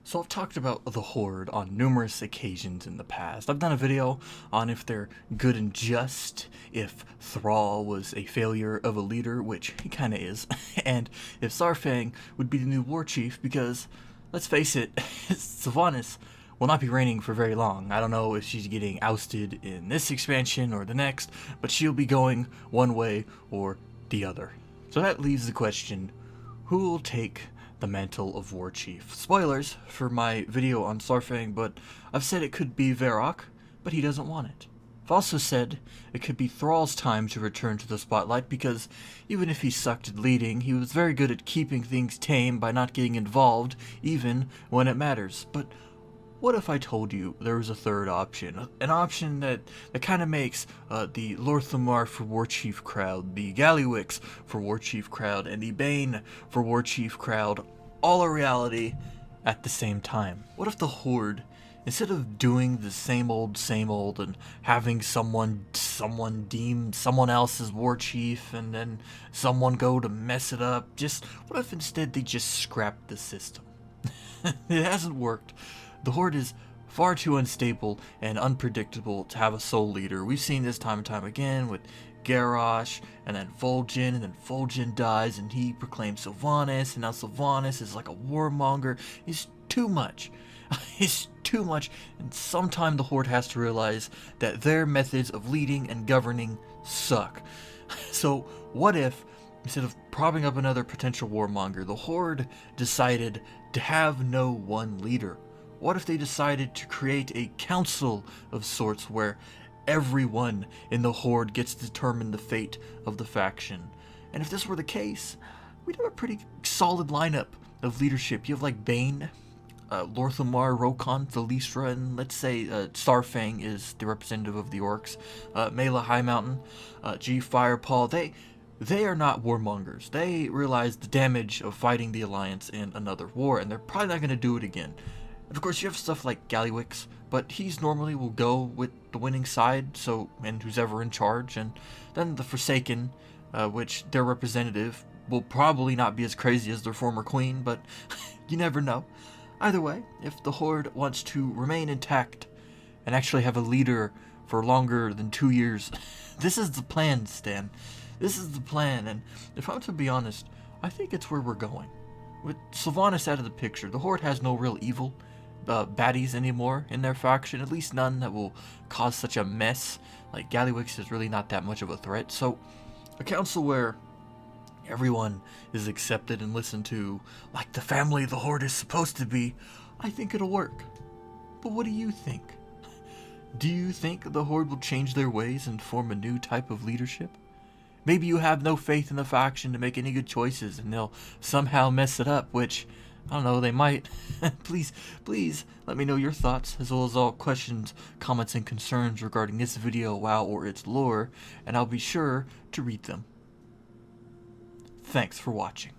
So I've talked about the Horde on numerous occasions in the past. I've done a video on if they're good and just, if Thrall was a failure of a leader, which he kinda is, and if Saurfang would be the new Warchief because, let's face it, Sylvanas will not be reigning for very long. I don't know if she's getting ousted in this expansion or the next, but she'll be going one way or the other. So that leaves the question, who will take the mantle of Warchief? Spoilers for my video on Saurfang, but I've said it could be Varrock, but he doesn't want it. I've also said it could be Thrall's time to return to the spotlight because even if he sucked at leading, he was very good at keeping things tame by not getting involved, even when it matters. But what if I told you there was a third option? An option that kind of makes the Lorthamar for Warchief crowd, the Gallywix for Warchief crowd, and the Baine for Warchief crowd all a reality at the same time? What if the Horde, instead of doing the same old and having someone deem someone else as Warchief and then someone go to mess it up, what if instead they just scrapped the system? It hasn't worked. The Horde is far too unstable and unpredictable to have a sole leader. We've seen this time and time again with Garrosh, and then Vol'jin dies, and he proclaims Sylvanas, and now Sylvanas is like a warmonger. It's too much. It's too much, and sometime the Horde has to realize that their methods of leading and governing suck. So what if, instead of propping up another potential warmonger, the Horde decided to have no one leader? What if they decided to create a council of sorts where everyone in the Horde gets to determine the fate of the faction? And if this were the case, we'd have a pretty solid lineup of leadership. You have like Baine, Lorthamar, Rokon, Thalistra, and let's say Saurfang is the representative of the orcs, Mela Highmountain, G Firepaw. They are not warmongers. They realize the damage of fighting the Alliance in another war, and they're probably not going to do it again. And of course, you have stuff like Gallywix, but he's normally will go with the winning side, and who's ever in charge. And then the Forsaken, which their representative will probably not be as crazy as their former queen, but you never know. Either way, if the Horde wants to remain intact and actually have a leader for longer than 2 years, this is the plan, Stan. This is the plan, and if I'm to be honest, I think it's where we're going. With Sylvanas out of the picture, the Horde has no real evil baddies anymore in their faction, at least none that will cause such a mess. Like Gallywix is really not that much of a threat, so a council where everyone is accepted and listened to like the family the Horde is supposed to be, I think it'll work. But what do you think? Do you think the Horde will change their ways and form a new type of leadership? Maybe you have no faith in the faction to make any good choices and they'll somehow mess it up, which, I don't know, they might. Please let me know your thoughts, as well as all questions, comments, and concerns regarding this video, WoW, or its lore, and I'll be sure to read them. Thanks for watching.